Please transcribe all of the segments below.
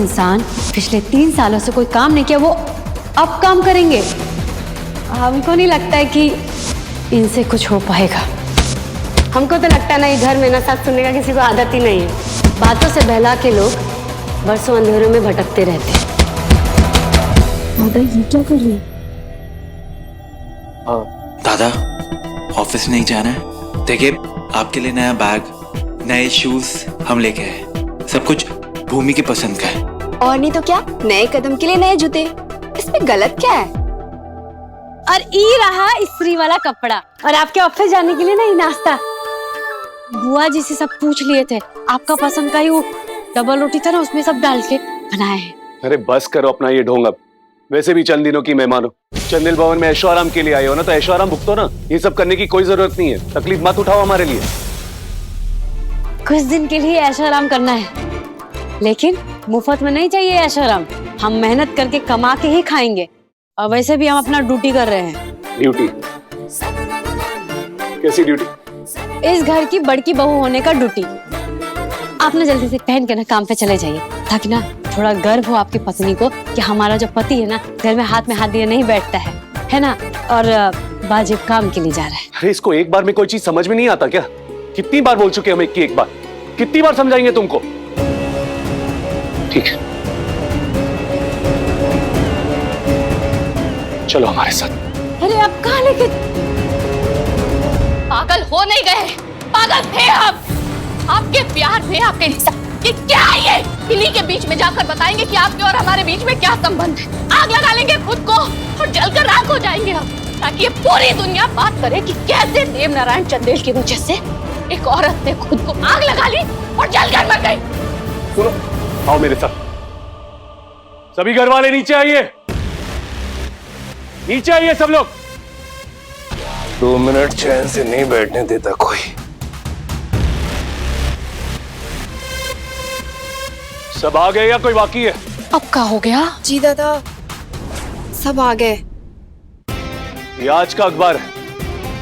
इंसान पिछले 3 सालों से कोई काम नहीं किया, वो अब काम करेंगे? हमको नहीं लगता है कि इनसे कुछ हो पाएगा। हमको तो लगता है ना, ये घर में ना सच सुनने का किसी को आदत ही नहीं है। बातों से बहला के लोग बरसों अंधेरों में भटकते रहते हैं। दादा ये क्या कर रही है? दादा ऑफिस नहीं जाना है? देखिए आपके लिए नया बैग, नए शूज हम लेके आए। सब कुछ भूमि की पसंद का है। और नहीं तो क्या, नए कदम के लिए नए जूते। इसमें गलत क्या है? और ये रहा इस्त्री वाला कपड़ा, और आपके ऑफिस जाने के लिए ना ये नाश्ता। बुआ जी से सब पूछ लिए थे, आपका पसंद का ही वो डबल रोटी था ना, उसमें सब डाल के बनाए हैं। अरे बस करो अपना ये ढोंग अब। वैसे भी चंद दिनों की मेहमान हो, चंदेल भवन में ऐशो आराम के लिए आए हो ना, तो ऐशो आराम भुगतो ना। ये सब करने की कोई जरूरत नहीं है, तकलीफ मत उठाओ हमारे लिए। कुछ दिन के लिए ऐशो आराम करना है, लेकिन मुफ्त में नहीं चाहिए ऐशो आराम। हम मेहनत करके कमा के ही खाएंगे, और वैसे भी हम अपना ड्यूटी कर रहे हैं। ड्यूटी? कैसी ड्यूटी? इस घर की बड़की बहू होने का ड्यूटी। आप ना जल्दी से पहन के ना काम पे चले जाइए, ताकि ना थोड़ा गर्व हो आपकी पत्नी को कि हमारा जो पति है ना, घर में हाथ दिए नहीं बैठता है ना, और बाजिब काम के लिए जा रहा है। अरे इसको एक बार में कोई चीज समझ में नहीं आता क्या? कितनी बार बोल चुके हम एक की एक बार, कितनी बार समझाएंगे तुमको? ठीक है, चलो हमारे साथ। अरे आप कहाँ लेके? पागल हो नहीं गए, पागल थे आप। आपके प्यार में आपके रिश्ता ये क्या है? ये इन्हीं के बीच में जाकर बताएंगे कि आपके और हमारे बीच में क्या संबंध है। आग लगा लेंगे खुद को और जलकर राख हो जाएंगे हम, ताकि ये पूरी दुनिया बात करे कि कैसे देव नारायण चंदेल की वजह से एक औरत ने खुद को आग लगा ली और जलकर मर गई। सुनो, आओ मेरे साथ। सभी घर वाले नीचे आइए, नीचे आइए सब लोग। 2 मिनट चैन से नहीं बैठने देता कोई। सब आ गए या कोई बाकी है? अब क्या हो गया? जी दादा, सब आ गए। ये आज का अखबार है,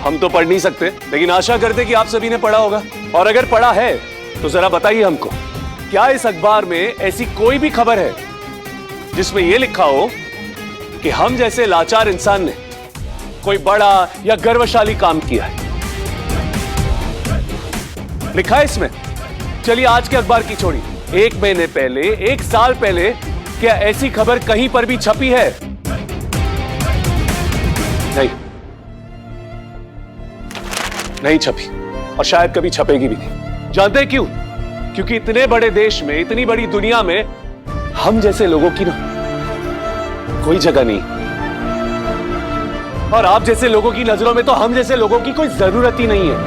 हम तो पढ़ नहीं सकते, लेकिन आशा करते कि आप सभी ने पढ़ा होगा। और अगर पढ़ा है तो जरा बताइए हमको, क्या इस अखबार में ऐसी कोई भी खबर है जिसमें यह लिखा हो कि हम जैसे लाचार इंसान ने कोई बड़ा या गर्वशाली काम किया है? लिखा है इसमें? चलिए आज के अखबार की छोड़िए, 1 महीने पहले, 1 साल पहले क्या ऐसी खबर कहीं पर भी छपी है? नहीं छपी, और शायद कभी छपेगी भी नहीं। जानते हैं क्यों? क्योंकि इतने बड़े देश में, इतनी बड़ी दुनिया में हम जैसे लोगों की ना कोई जगह नहीं, और आप जैसे लोगों की नजरों में तो हम जैसे लोगों की कोई जरूरत ही नहीं है।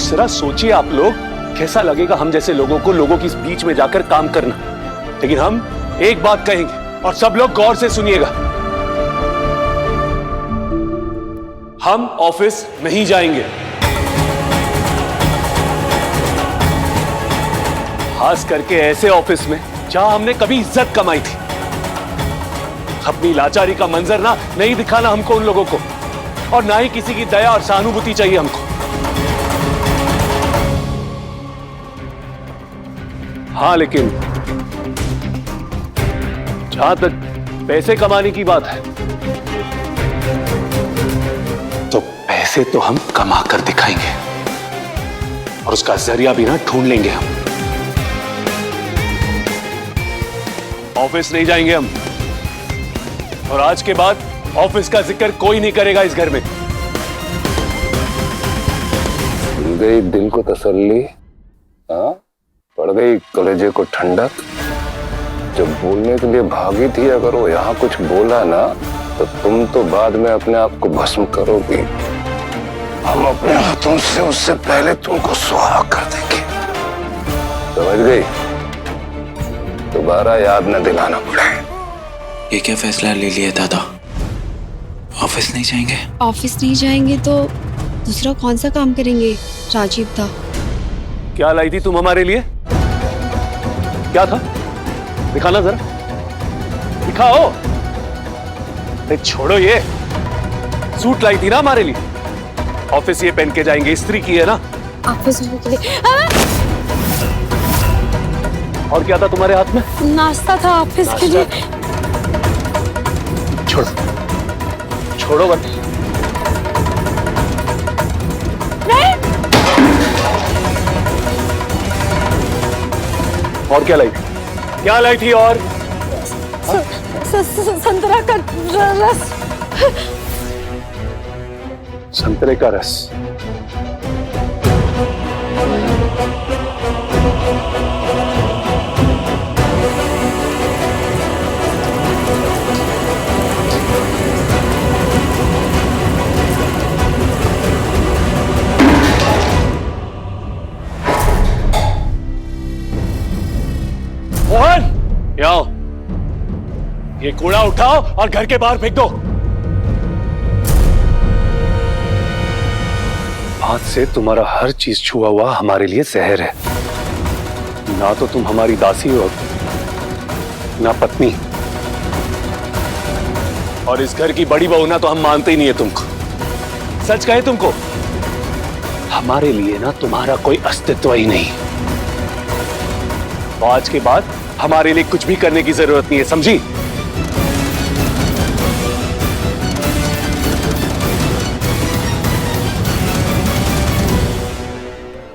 जरा सोचिए आप लोग, कैसा लगेगा हम जैसे लोगों को लोगों के बीच में जाकर काम करना। लेकिन हम एक बात कहेंगे, और सब लोग गौर से सुनिएगा, हम ऑफिस नहीं जाएंगे। खास करके ऐसे ऑफिस में जहां हमने कभी इज्जत कमाई थी। अपनी लाचारी का मंजर ना नहीं दिखाना हमको उन लोगों को, और ना ही किसी की दया और सहानुभूति चाहिए हमको। हाँ, लेकिन जहां तक पैसे कमाने की बात है, तो पैसे तो हम कमा कर दिखाएंगे, और उसका जरिया भी ना ढूंढ लेंगे हम। ऑफिस नहीं जाएंगे हम, और आज के बाद ऑफिस का जिक्र कोई नहीं करेगा इस घर में। मिल गई दिल को तसल्ली, हाँ? पड़ गई कलेजे को ठंडक। जब बोलने के लिए भागी थी, अगर वो यहाँ कुछ बोला ना, तो तुम तो बाद में अपने आप को भस्म करोगी। हम अपने हाथों से उससे पहले तुमको सुहा कर देंगे। समझ गई? दोबारा याद न दिलाना पड़े। ये क्या फैसला ले लिया दादा? ऑफिस नहीं जाएंगे? ऑफिस नहीं जाएंगे तो दूसरा कौन सा काम करेंगे? राजीव था। क्या लाई थी तुम हमारे लिए? क्या था? दिखाना जरा, दिखाओ। अरे छोड़ो, ये सूट लाई थी ना हमारे लिए। ऑफिस ये पहन के जाएंगे, इस्त्री की है ना। ऑफिस जाने के लिए और क्या था तुम्हारे हाथ में? नाश्ता था ऑफिस के लिए। छोड़ो छोड़ो मत। और क्या लाई थी? क्या लाई थी? और संतरा का रस। संतरे का रस। मोहन, ये आओ। ये कूड़ा उठाओ और घर के बाहर फेंक दो। आज से तुम्हारा हर चीज छुआ हुआ हमारे लिए जहर है। ना तो तुम हमारी दासी हो, ना पत्नी, और इस घर की बड़ी बहू ना तो हम मानते ही नहीं है तुमको। सच कहे तुमको, हमारे लिए ना तुम्हारा कोई अस्तित्व ही नहीं। तो आज के बाद हमारे लिए कुछ भी करने की जरूरत नहीं है, समझी?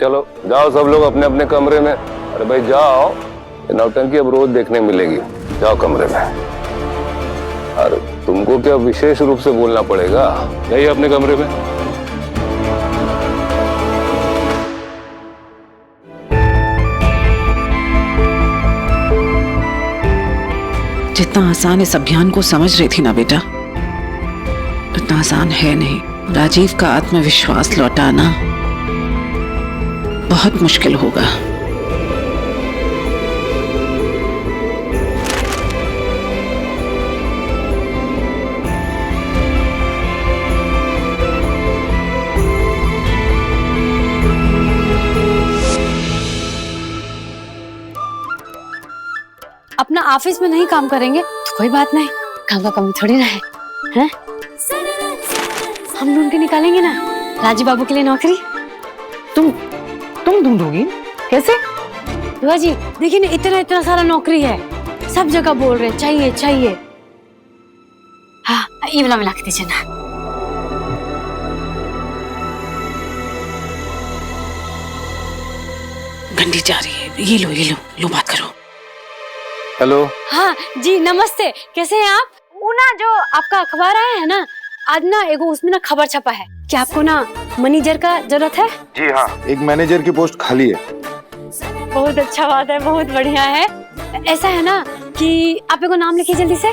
चलो जाओ सब लोग अपने अपने कमरे में। अरे भाई जाओ, ये नौटंकी अब रोज देखने मिलेगी। जाओ कमरे में। अरे तुमको क्या विशेष रूप से बोलना पड़ेगा? जाइए अपने कमरे में। जितना आसान इस अभियान को समझ रही थी ना बेटा, उतना आसान है नहीं। राजीव का आत्मविश्वास लौटाना बहुत मुश्किल होगा। अपना ऑफिस में नहीं काम करेंगे तो कोई बात नहीं, काम का कमी थोड़ी ना है, हैं? हम ढूंढ के निकालेंगे ना राजीव बाबू के लिए नौकरी। तुम ढूंढोगी कैसे? बुआ जी देखिए ना, इतना इतना सारा नौकरी है, सब जगह बोल रहे चाहिए चाहिए। हाँ ये वाला मिला के दीजिए ना। घंटी जा रही है, ये लो बात करो। हेलो। हाँ जी नमस्ते, कैसे हैं आप? वो ना जो आपका अखबार आया है ना, आज ना एगो उसमें ना खबर छपा है कि आपको ना मैनेजर का जरूरत है। जी हाँ, एक मैनेजर की पोस्ट खाली है। बहुत अच्छा बात है, बहुत बढ़िया है। ऐसा है ना कि आप एगो नाम लिखिए जल्दी से।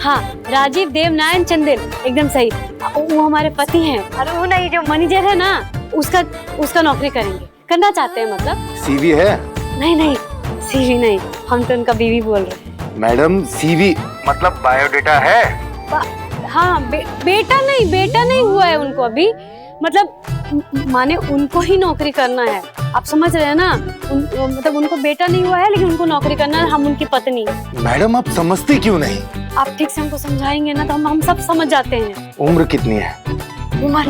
हाँ राजीव देवनारायण चंदेल, एकदम सही। वो हमारे पति हैं और वो ना ये जो मैनेजर है ना उसका नौकरी करेंगे, करना चाहते हैं मतलब। सीवी है? नहीं सीवी नहीं, हम तो उनका बीवी बोल रहे हैं। मैडम सीवी मतलब बायोडेटा है? हाँ बेटा नहीं हुआ है उनको अभी, मतलब माने उनको ही नौकरी करना है, आप समझ रहे हैं ना? मतलब उनको बेटा नहीं हुआ है लेकिन उनको नौकरी करना है, हम उनकी पत्नी। मैडम आप समझती क्यों नहीं? आप ठीक से हमको समझाएंगे ना तो हम सब समझ जाते हैं। उम्र कितनी है? उम्र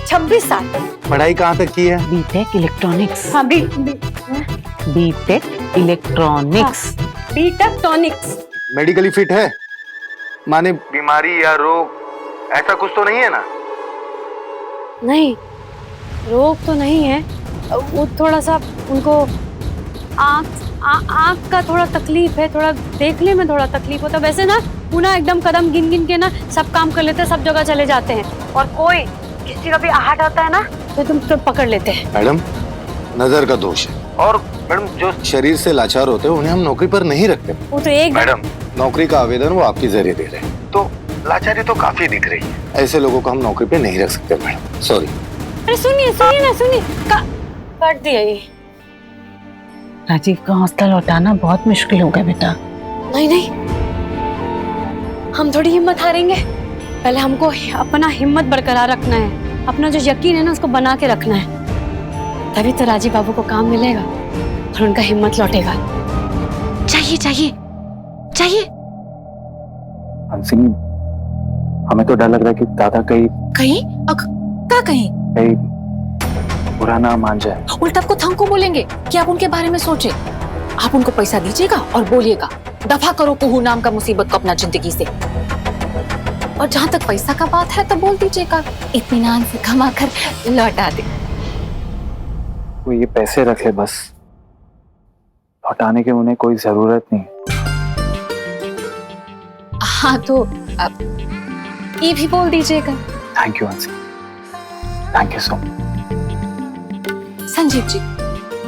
26 साल। पढ़ाई कहाँ तक की है? B Tech electronics. हाँ बीटेक इलेक्ट्रॉनिक्स। बीटेक टॉनिक्स। मेडिकली फिट है? माने बीमारी या रोग ऐसा कुछ तो नहीं है ना? नहीं रोग तो नहीं है, वो थोड़ा सा उनको आँख का थोड़ा तकलीफ है, थोड़ा देखने में थोड़ा तकलीफ होता है। वैसे ना वो ना एकदम कदम गिन के ना सब काम कर लेते हैं, सब जगह चले जाते हैं, और कोई किसी का भी आहट आता है ना तो तुम तो पकड़ लेते हैं। मैडम नजर का दोष है, और मैडम जो शरीर से लाचार होते हैं उन्हें हम नौकरी पर नहीं रखते। वो तो एक मैडम नौकरी का आवेदन वो आपके जरिए दे रहे हैं, तो लाचारी तो काफी दिख रही है। ऐसे लोगों को हम नौकरी पे नहीं रख सकते मैडम, सॉरी। अरे सुनिए काट दिया ये। राजीव का हौसला लौटाना बहुत मुश्किल होगा बेटा। नहीं हम थोड़ी हिम्मत हारेंगे, पहले हमको अपना हिम्मत बरकरार रखना है, अपना जो यकीन है ना उसको बना के रखना है, तभी तो राजीव बाबू को काम मिलेगा और उनका हिम्मत लौटेगा। चाहिए हंसिनी, हमें तो डर लग रहा है कि दादा कहीं बुरा ना मान जाए। उल्टा आपको थंग को बोलेंगे कि आप उनके बारे में सोचे। आप उनको पैसा दीजिएगा और बोलिएगा दफा करो कुहू नाम का मुसीबत को अपना जिंदगी से। और जहां तक पैसा का बात है तो बोल दीजिएगा इत्मीनान से कमा कर लौटा दे। वो ये पैसे रख ले बस, लौटाने की उन्हें कोई जरूरत नहीं। हाँ तो अब ये भी बोल दीजिएगा। Thank you Anshi, thank you so much. Sanjeev ji,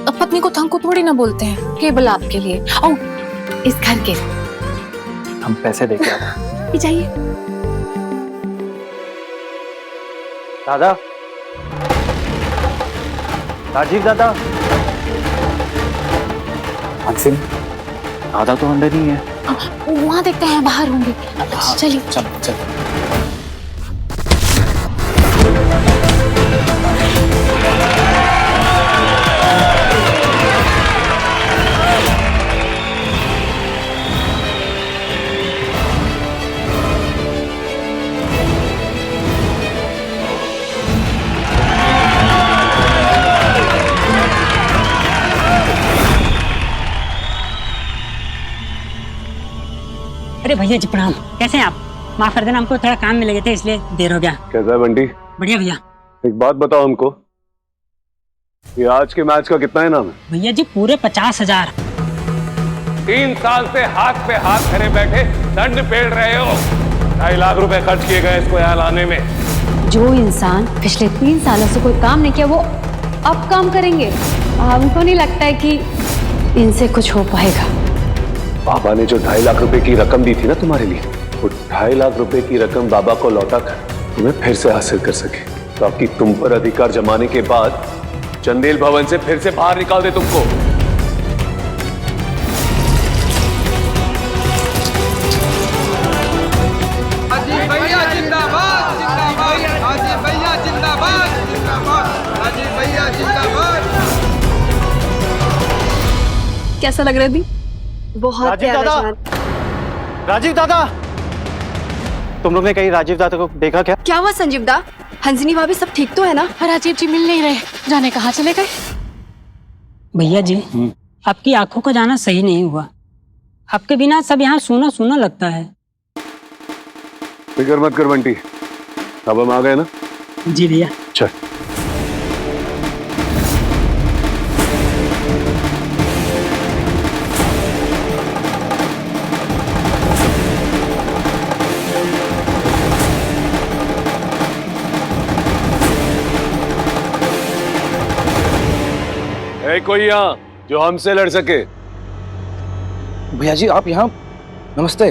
अब पत्नी को थंग को थोड़ी ना बोलते हैं, केवल आपके लिए और इस घर के लिए। हम पैसे देके आते। जाइए। दादा, राजीव दादा। अंशी, दादा तो अंदर ही है। वहाँ देखते हैं, बाहर होंगे। चलिए चलो चलो। अरे भैया जी प्रणाम, कैसे हैं आप? माफ कर देना, हमको थोड़ा काम में लगे थे इसलिए देर हो गया। कैसा है बंटी? बढ़िया भैया। एक बात बताओ हमको, ये आज के मैच का कितना इनाम है? भैया जी पूरे 50,000। 3 साल से हाथ पे हाथ धरे बैठे दंड पेड़ रहे हो। 2.5 लाख रुपए खर्च किए गए इसको यहाँ लाने में। जो इंसान पिछले 3 सालों से कोई काम नहीं किया वो अब काम करेंगे। हमको नहीं लगता है कि इनसे कुछ हो पाएगा। बाबा ने जो 2.5 लाख रुपए की रकम दी थी ना तुम्हारे लिए, वो 2.5 लाख रुपए की रकम बाबा को लौटा कर तुम्हें फिर से हासिल कर सके, ताकि तुम पर अधिकार जमाने के बाद चंदेल भवन से फिर से बाहर निकाल दे तुमको। राजीव भैया जिंदाबाद, जिंदाबाद। राजीव भैया जिंदाबाद, जिंदाबाद। राजीव भैया जिंदाबाद। कैसा लग रहा है दी? बहुत राजीव प्यारा दादा, जान। राजीव दादा, तुम लोग ने कहीं राजीव दादा को देखा क्या? क्या हुआ संजीव दा? हंसनी भाभी सब ठीक तो है ना? राजीव जी मिल नहीं रहे, जाने कहाँ चले गए? भैया जी आपकी आंखों का जाना सही नहीं हुआ। आपके बिना सब यहाँ सूना सूना लगता है। फिक्र मत कर बंटी, अब हम आ गए ना। जी भैया। चल। है कोई यहाँ जो हमसे लड़ सके? भैया जी आप यहाँ? नमस्ते।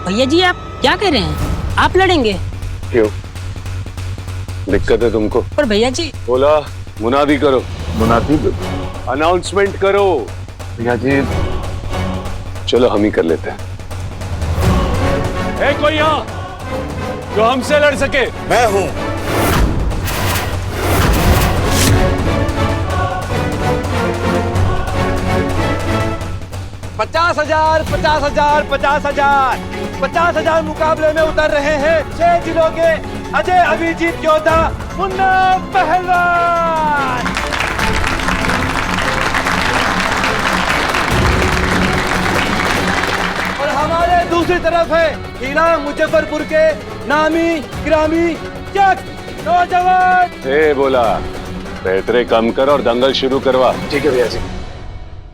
भैया जी आप क्या कह रहे हैं? आप लड़ेंगे? क्यों, दिक्कत है तुमको? पर भैया जी। बोला मुनादी करो। मुनादी? अनाउंसमेंट करो। भैया जी चलो हम ही कर लेते हैं। है कोई यहाँ जो हमसे लड़ सके? मैं हूँ। पचास हजार मुकाबले में उतर रहे हैं 6 जिलों के अजय अभिजीत योद्धा मुन्ना पहलवान। और हमारे दूसरी तरफ है हिला मुजफ्फरपुर के नामी गिरामी चक नौजवान। बोला बेहतरे कम कर और दंगल शुरू करवा। ठीक है भैया जी।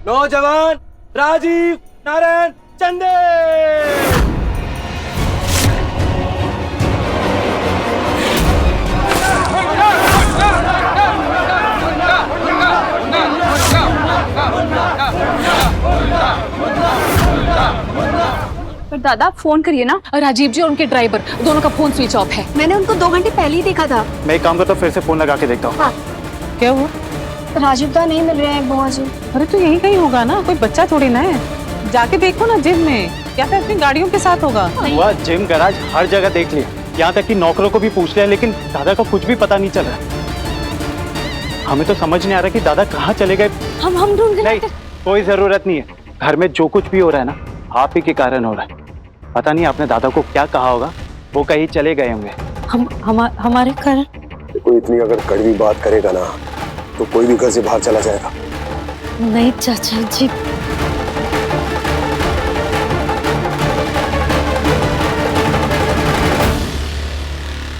नौजवान राजीव नारायण चंदेल। पर दादा आप फोन करिए ना। राजीव जी और उनके ड्राइवर दोनों का फोन स्विच ऑफ है। मैंने उनको 2 घंटे पहले ही देखा था। मैं एक काम करता हूँ, फिर से फोन लगा के देखता हूँ। हाँ। क्या हुआ? राजीव दा नहीं मिल रहे हैं बुआ जी। अरे तो यही कहीं होगा ना, कोई बच्चा थोड़ी ना है। जाके देखो ना जिम में, क्या फिर अपनी गाड़ियों के साथ होगा। हुआ जिम गैराज हर जगह देख लिया, यहाँ तक कि नौकरों को भी पूछ लिया, लेकिन दादा का कुछ भी पता नहीं चल रहा। हमें तो समझ नहीं आ रहा कि दादा कहाँ चले गए। हम ढूंढ नहीं, कोई जरूरत नहीं है। घर में जो कुछ भी हो रहा है ना आप ही के कारण हो रहा है। पता नहीं आपने दादा को क्या कहा होगा, वो कहीं चले गए होंगे। हमारे कारण? कोई इतनी अगर कड़वी बात करेगा ना तो कोई भी घर से बाहर चला जाएगा। नहीं चाचा जी,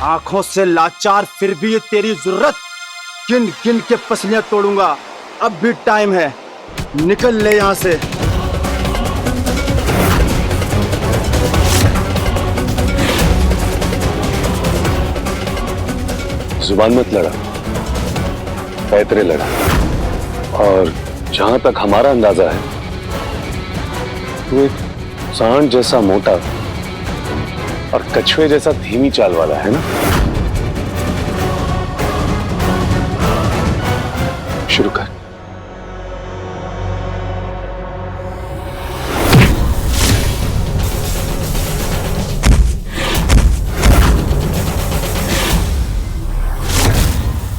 आंखों से लाचार फिर भी ये तेरी जरूरत, गिन गिन के पसलियां तोड़ूंगा। अब भी टाइम है, निकल ले यहां से। जुबान मत लड़ा, पैतरे लड़ा। और जहां तक हमारा अंदाजा है तू एक सांड जैसा मोटा और कछुए जैसा धीमी चाल वाला है ना। शुरू कर।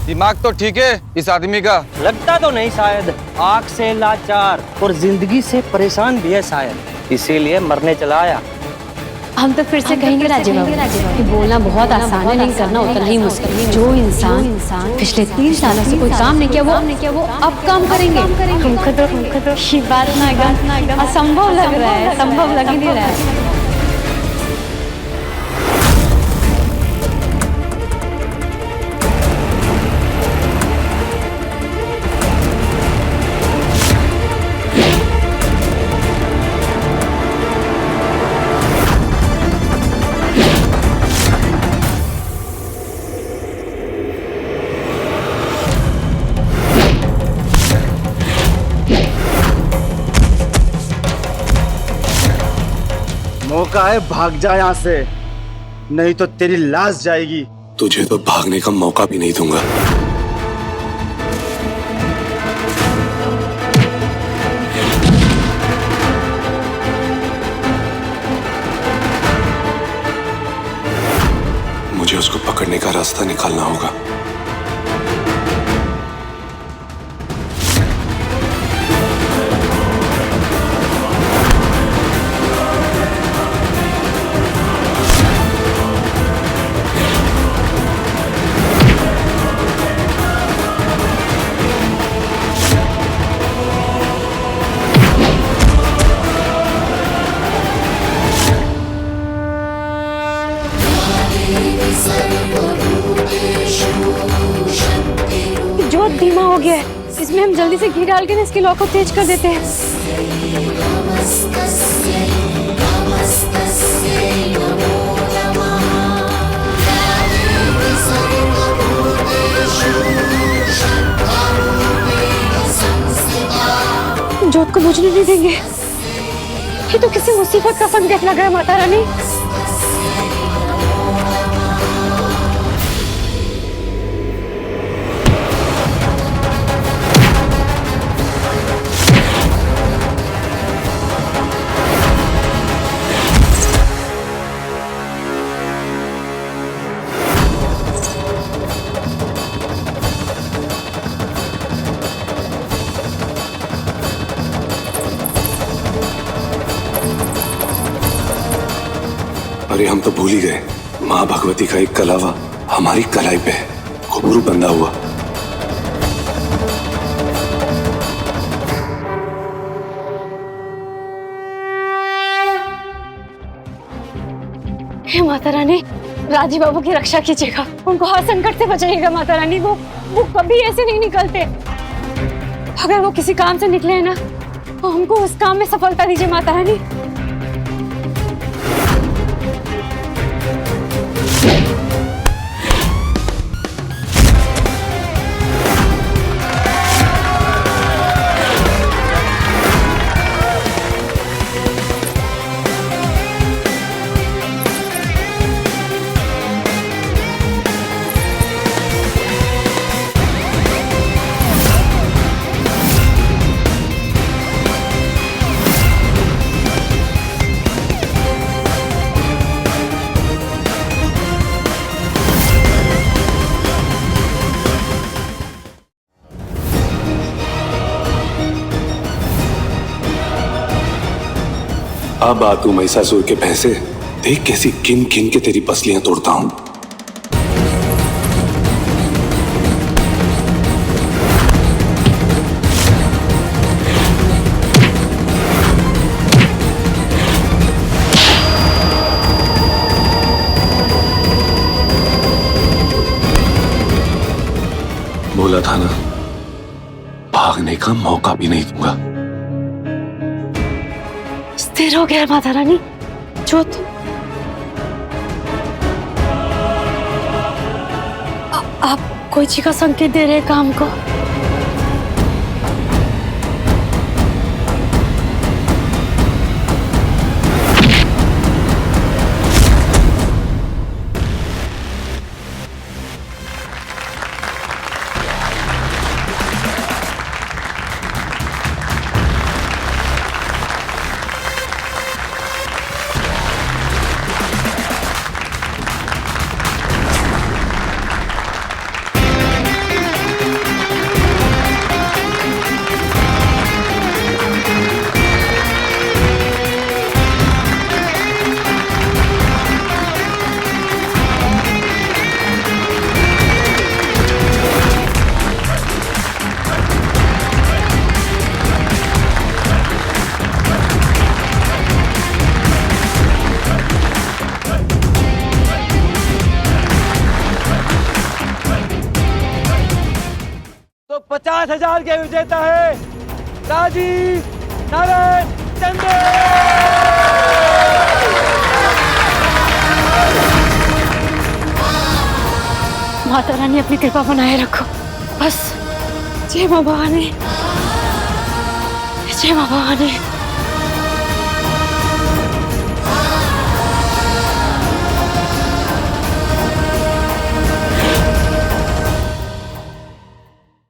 दिमाग तो ठीक है इस आदमी का, लगता तो नहीं शायद। आंख से लाचार और जिंदगी से परेशान भी है शायद, इसीलिए मरने चला आया। हम तो फिर से कहेंगे राजीव बाबू कि बोलना बहुत आसान है, नहीं करना उतना ही मुश्किल है। जो इंसान पिछले 3 सालों से कोई काम नहीं किया वो अब काम करेंगे। हमको तो ये बात ना एकदम असंभव लग रहा है, संभव लग ही नहीं रहा है। मौका है, भाग जा यहां से, नहीं तो तेरी लाश जाएगी। तुझे तो भागने का मौका भी नहीं दूंगा। मुझे उसको पकड़ने का रास्ता निकालना होगा। जोत धीमा हो गया है, इसमें हम जल्दी से घी डाल के ना इसकी लौ को तेज कर देते हैं। जोत को बुझने नहीं देंगे। ये तो किसी मुसीबत का संकेत लग रहा है माता रानी। अरे हम तो भूल ही गए, माँ भगवती का एक कलावा हमारी कलाई पे है, घुंघरू बंधा हुआ। हे माता रानी, राजीव बाबू की रक्षा कीजिएगा, उनको हर संकट से बचाइएगा माता रानी। वो कभी ऐसे नहीं निकलते। अगर वो किसी काम से निकले हैं ना तो हमको उस काम में सफलता दीजिए माता रानी। अब आ तू महिषासुर के भैंसे, देख कैसी गिन गिन के तेरी पसलियां तोड़ता हूं। बोला था ना, भागने का मौका भी नहीं दूंगा। स्थिर हो गया माता रानी, जो तुम आप कोई चीज का संकेत दे रहे काम को। तो 50,000 के विजेता है राजीव नारायण चंदे। माता रानी अपनी कृपा बनाए रखो बस। जय मां भवानी, जय मां भवानी।